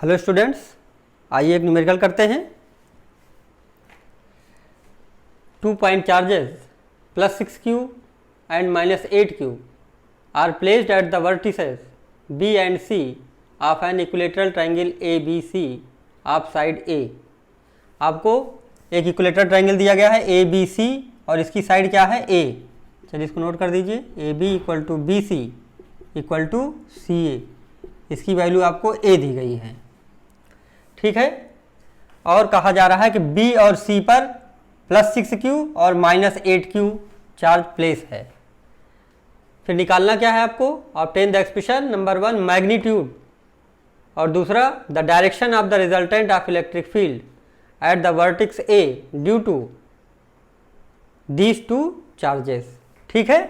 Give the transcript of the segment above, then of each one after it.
Hello students, आइए एक numerical करते हैं। 2 point charges plus 6q and minus 8q are placed at the vertices B and C of an equilateral triangle ABC of side A। आपको एक equilateral triangle दिया गया है ABC और इसकी साइड क्या है A। चलिए इसको नोट कर दीजिए, AB equal to BC equal to CA। इसकी वैल्यू आपको A दी गई है, ठीक है। और कहा जा रहा है कि B और C पर प्लस 6q और माइनस 8q चार्ज प्लेस है। फिर निकालना क्या है आपको? Obtain the expression number 1 magnitude और दूसरा the direction of the resultant of electric field at the vertex A due to these two charges, ठीक है।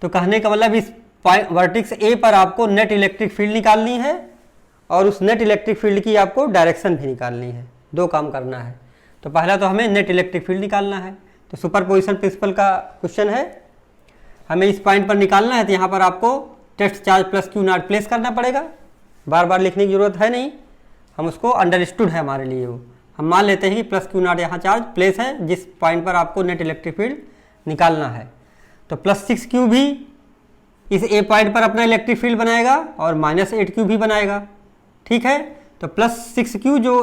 तो कहने का मतलब इस वर्टेक्स A पर आपको नेट इलेक्ट्रिक फील्ड निकालनी है और उस नेट इलेक्ट्रिक फील्ड की आपको डायरेक्शन भी निकालनी है। दो काम करना है। तो पहला तो हमें नेट इलेक्ट्रिक फील्ड निकालना है, तो सुपरपोजिशन प्रिंसिपल का क्वेश्चन है, हमें इस पॉइंट पर निकालना है। तो यहाँ पर आपको test charge plus q naught place करना पड़ेगा, बार बार लिखने की जरूरत है नहीं, हम उसको अंडरस्टूड है हमारे लिए। वो हम मान लेते हैं कि प्लस क्यू नॉट यहाँ चार्ज प्लेस है जिस पॉइंट पर आपको नेट इलेक्ट्रिक फील्ड निकालना है। तो प्लस 6q भी इस ए पॉइंट पर अपना इलेक्ट्रिक फील्ड बनाएगा और माइनस 8q भी बनाएगा, ठीक है। तो प्लस 6q जो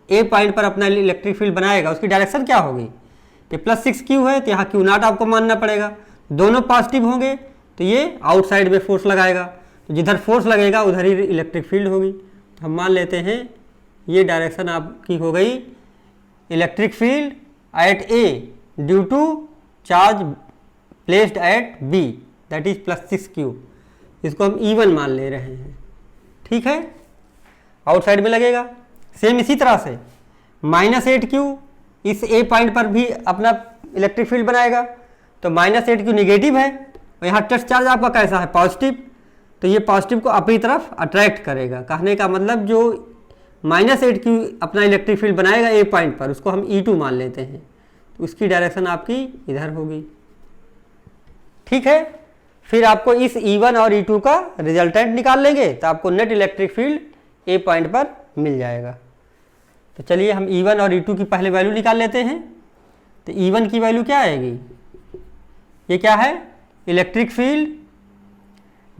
ए पॉइंट पर अपना इलेक्ट्रिक फील्ड बनाएगा उसकी डायरेक्शन क्या होगी? ये प्लस 6q है तो यहाँ q नॉट आपको मानना पड़ेगा। दोनों पॉजिटिव होंगे तो ये आउटसाइड में फोर्स लगाएगा, तो जिधर फोर्स लगेगा उधर ही इलेक्ट्रिक फील्ड होगी। तो हम मान लेते हैं ये डायरेक्शन आपकी हो गई electric field at A due to charge placed at B that is plus 6q। इसको हम E1 मान ले रहे हैं, ठीक है, आउटसाइड में लगेगा। सेम इसी तरह से माइनस 8q इस ए पॉइंट पर भी अपना इलेक्ट्रिक फील्ड बनाएगा, तो माइनस 8q निगेटिव है और यहाँ टेस्ट चार्ज आपका कैसा है? पॉजिटिव, तो ये पॉजिटिव को अपनी तरफ अट्रैक्ट करेगा। कहने का मतलब जो माइनस 8q अपना इलेक्ट्रिक फील्ड बनाएगा ए पॉइंट पर उसको हम E2 मान लेते हैं, तो उसकी डायरेक्शन आपकी इधर होगी, ठीक है। फिर आपको इस E1 और E2 का रिजल्टेंट निकाल लेंगे तो आपको नेट इलेक्ट्रिक फील्ड ए पॉइंट पर मिल जाएगा। तो चलिए हम E1 और E2 की पहले वैल्यू निकाल लेते हैं। तो E1 की वैल्यू क्या आएगी? ये क्या है? Electric field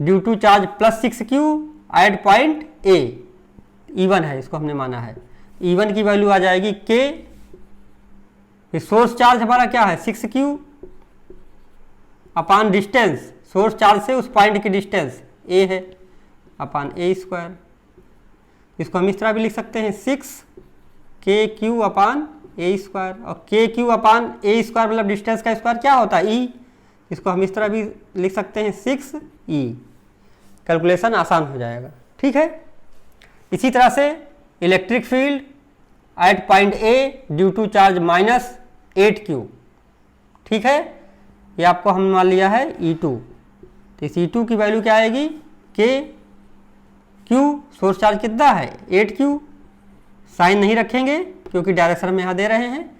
due to charge plus 6q at point A, E1 है, इसको हमने माना है। E1 की वैल्यू आ जाएगी k, फिर सोर्स चार्ज हमारा क्या है? 6q अपान डिस्टेंस, सोर्स चार्ज से उस पॉइंट की डिस्टेंस a है, अपान a स्क्वायर। इसको हम इस तरह भी लिख सकते हैं 6kq अपान a स्क्वायर, और kq अपान a स्क्वायर मतलब डिस्टेंस का स्क्वायर क्या होता है? e। इसको हम इस तरह भी लिख सकते हैं 6e। कैलकुलेशन आसान हो जाएगा, ठीक है। इसी तरह से electric field at point a due to charge minus 8q, ठीक है, ये आपको हम मान लिया है E2। तो इस E2 की वैल्यू क्या आएगी? q सोर्स चार्ज कितना है? 8q, साइन नहीं रखेंगे क्योंकि डायरेक्शन में यहाँ दे रहे हैं,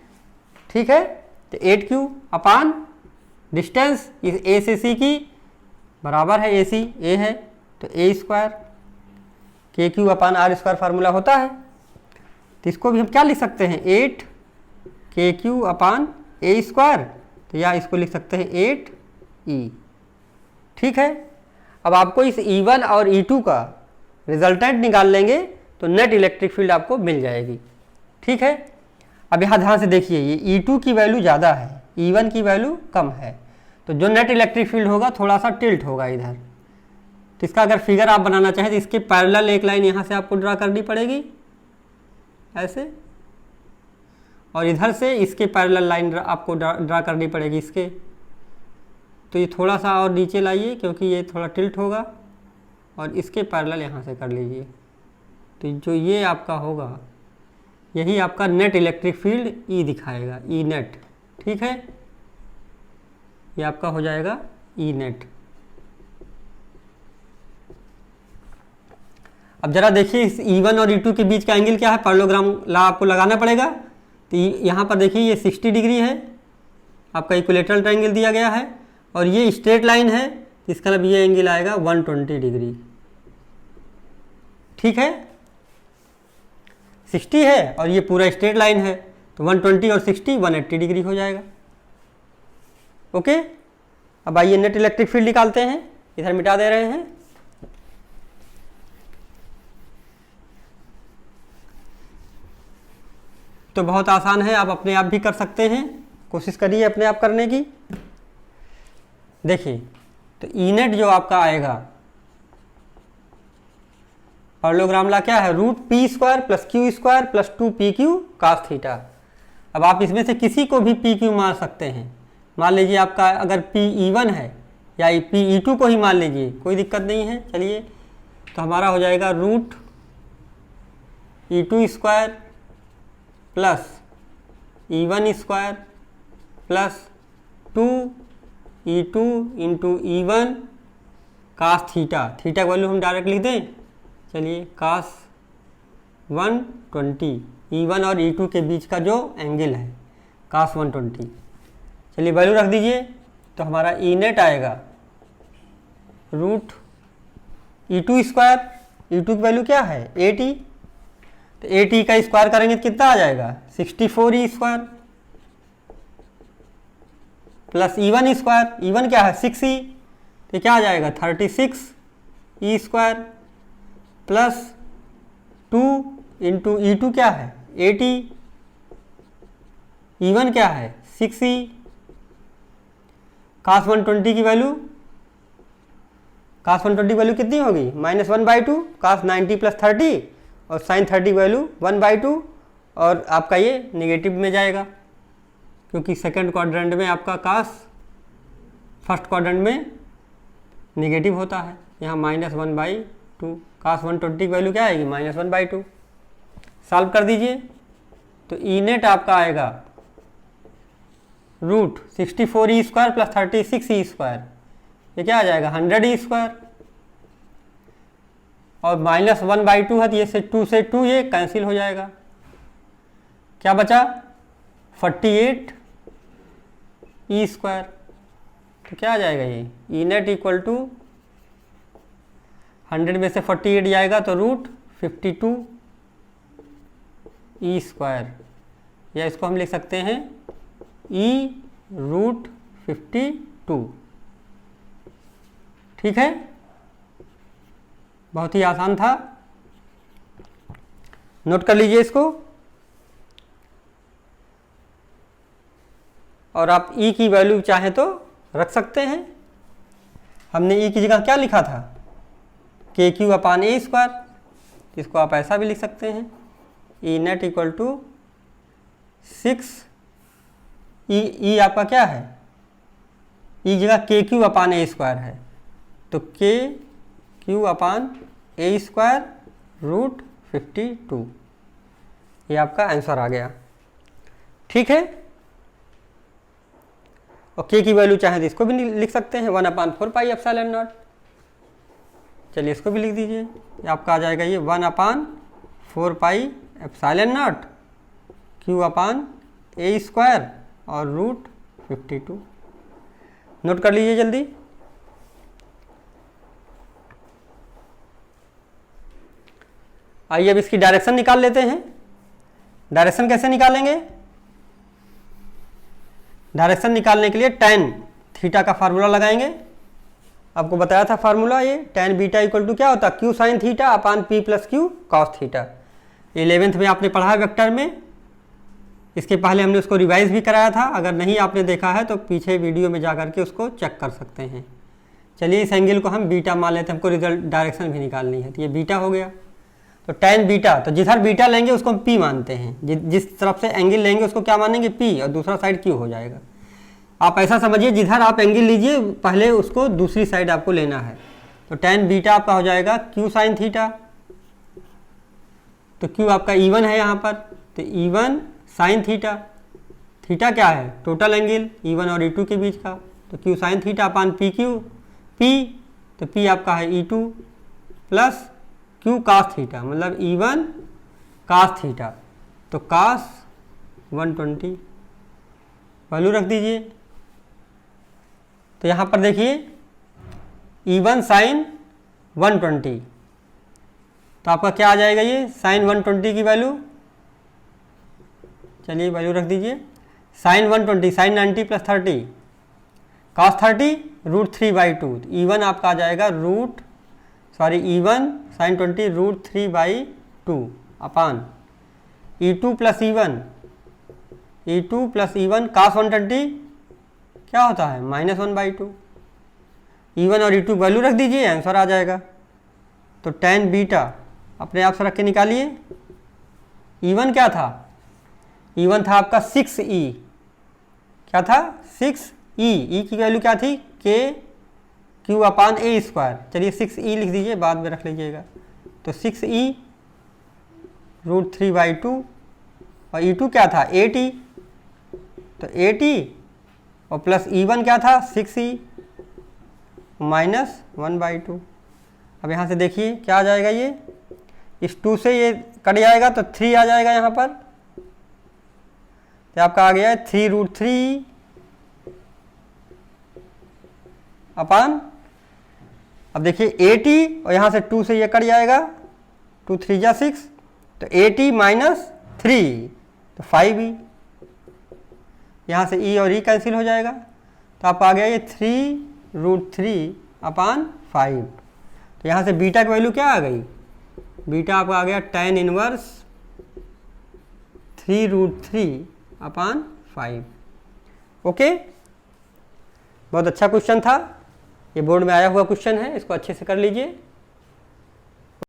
ठीक है। तो 8q अपान डिस्टेंस इस a से c की बराबर है AC, a है तो a square, kq upon r square formula होता है। तो इसको भी हम क्या लिख सकते हैं? 8kq अपान a स्क्वायर, तो या इसको लिख सकते हैं 8e, ठीक है। अब आपको इस E1 और E2 का रिजल्टेंट निकाल लेंगे तो नेट इलेक्ट्रिक फील्ड आपको मिल जाएगी, ठीक है। अब यहाँ ध्यान से देखिए, ये E2 की वैल्यू ज़्यादा है, E1 की वैल्यू कम है, तो जो नेट इलेक्ट्रिक फील्ड होगा थोड़ा सा टिल्ट होगा इधर। तो इसका अगर फिगर आप बनाना चाहें तो इसके पैरेलल एक लाइन यहाँ से आपको ड्रा करनी पड़ेगी ऐसे, और इधर से इसके पैरेलल लाइन आपको ड्रा करनी पड़ेगी इसके। तो ये थोड़ा सा और नीचे लाइए क्योंकि ये थोड़ा टिल्ट होगा, और इसके पैरेलल यहाँ से कर लीजिए। तो जो ये आपका होगा यही आपका नेट इलेक्ट्रिक फील्ड E दिखाएगा, E नेट, ठीक है। ये आपका हो जाएगा E नेट। अब जरा देखिए इस E1 और E2 के बीच का एंगल क्या है? पैरेललोग्राम लॉ आपको लगाना पड़ेगा। तो यहाँ पर देखिए ये 60 डिग्री है, आपका इक्विलेटरल ट्रायंगल दिया गया है, और ये स्ट्रेट लाइन है, इसका मतलब ये एंगल आएगा 120 डिग्री, ठीक है। 60 है और ये पूरा स्ट्रेट लाइन है, तो 120 और 60 180 डिग्री हो जाएगा। ओके, अब आइए नेट इलेक्ट्रिक फील्ड निकालते हैं, इधर मिटा दे रहे हैं। तो बहुत आसान है, आप अपने आप भी कर सकते हैं, कोशिश करिए अपने आप करने की। देखिए, तो ई नेट जो आपका आएगा, पैरेललोग्राम ला क्या है, √p² + q² + 2pq cos theta. अब आप इसमें से किसी को भी pq मान सकते हैं। मान लीजिए आपका अगर pe1 है या pe2 को ही मान लीजिए, कोई दिक्कत नहीं है। चलिए, तो हमारा हो जाएगा √e2² + e1² + 2e2 × e1 cos theta. Theta की वैल्यू हम डायरेक्ट लिख दें, चलिए cos 120, e1 और e2 के बीच का जो एंगल है cos 120। चलिए वैल्यू रख दीजिए, तो हमारा ई नेट आएगा √e2², e2 की वैल्यू क्या है 80, तो 80 का स्क्वायर करेंगे तो कितना आ जाएगा 64e² + e1², e1 क्या है 6e, तो क्या आ जाएगा 36e² + 2 × e2 क्या है 80, e1 क्या है 6e। cos 120 की वैल्यू, cos 120 की वैल्यू कितनी होगी -1/2, cos 90 + 30 और sin 30 की वैल्यू 1/2, और आपका ये नेगेटिव में जाएगा क्योंकि सेकंड क्वाड्रेंट में आपका cos फर्स्ट क्वाड्रेंट में नेगेटिव होता है। यहाँ -1/2, cos 120 की वैल्यू क्या आएगी -1/2। सॉल्व कर दीजिए, तो ई नेट आपका आएगा √64e² + 36e², ये क्या आ जाएगा 100e², और -1/2 है तो ये से 2 से 2 ये कैंसिल हो जाएगा। क्या बचा 48e², तो क्या आ जाएगा ये ई नेट = 100 में से 48 जाएगा तो √52e², या इसको हम लिख सकते हैं e√52। ठीक है, बहुत ही आसान था, नोट कर लीजिए इसको। और आप e की वैल्यू चाहें तो रख सकते हैं। हमने e की जगह क्या लिखा था kq/a², इसको आप ऐसा भी लिख सकते हैं ई नेट = 6 ई आपका क्या है, ई जगह kq/a² है, तो kq/a² √52, ये आपका आंसर आ गया। ठीक है, और k की वैल्यू चाहे तो इसको भी लिख सकते हैं 1/4πε0। चलिए इसको भी लिख दीजिए, आपका आ जाएगा ये 1/4πε0 q/a² और √52। नोट कर लीजिए जल्दी। आइए अब इसकी डायरेक्शन निकाल लेते हैं। डायरेक्शन कैसे निकालेंगे, डायरेक्शन निकालने के लिए tan थीटा का फार्मूला लगाएंगे। आपको बताया था फार्मूला, ये tan बीटा = क्या होता है q sin θ/p + q cos θ। 11th में आपने पढ़ा है वेक्टर में, इसके पहले हमने उसको रिवाइज भी कराया था। अगर नहीं आपने देखा है तो पीछे वीडियो में जा करके उसको चेक कर सकते हैं। चलिए इस एंगल को हम बीटा मान लेते हैं, हमको रिजल्ट डायरेक्शन भी निकालनी है, तो ये बीटा हो गया। तो tan बीटा, तो जिधर बीटा लेंगे उसको हम p मानते हैं, जिस तरफ से एंगल लेंगे उसको क्या मानेंगे p, और दूसरा साइड q हो जाएगा। आप ऐसा समझिए जिधर आप एंगल लीजिए पहले उसको दूसरी साइड आपको लेना है। तो tan बीटा आपका हो जाएगा q sin θ, तो q आपका E1 है यहाँ पर, तो E1 sin θ, थीटा क्या है टोटल एंगल E1 और E2 के बीच का, तो q sin θ/pq, p तो p आपका है E2 प्लस q cos θ, मतलब E1 cos θ, तो cos 120 वैल्यू रख दीजिए। तो यहाँ पर देखिए E1 sin 120, तो आपका क्या आ जाएगा, ये sin 120 की वैल्यू चलिए वैल्यू रख दीजिए। Sign 120 sign 90 plus 30 cos 30 √3/2, E1 आपका आ जाएगा E1 साइन 20 √3/2 अपान E2 प्लस E1 cos 120 क्या होता है -1/2। E1 और E2 वैल्यू रख दीजिए, आंसर आ जाएगा। तो tan बीटा अपने आप से रख के निकालिए। E1 क्या था? E1 था आपका 6E, क्या था 6E। E की वैल्यू क्या थी KQ अपान A²। चलिए 6E लिख दीजिए, बाद में रख लीजिएगा। तो 6E √3/2 और E2 क्या था 8E, तो 8E और प्लस E1 क्या था 6E -1/2। अब यहाँ से देखिए क्या आ जाएगा, ये इस 2 से ये कट जाएगा तो 3 आ जाएगा यहाँ पर। तो आपका आ गया है 3√3 अपान, अब देखिए 8E और यहाँ से 2 से ये कट जाएगा, 2 3 जा 6, तो 8E - 3 तो 5E। यहाँ से E और E कैंसिल हो जाएगा, तो आप आ गया ये 3√3 अपान 5। तो यहाँ से बीटा की वैल्यू क्या आ गई? बीटा आपका आ गया tan इनवर्स 3√3 अपान 5। ओके, बहुत अच्छा क्वेश्चन था, ये बोर्ड में आया हुआ क्वेश्चन है, इसको अच्छे से कर लीजिए।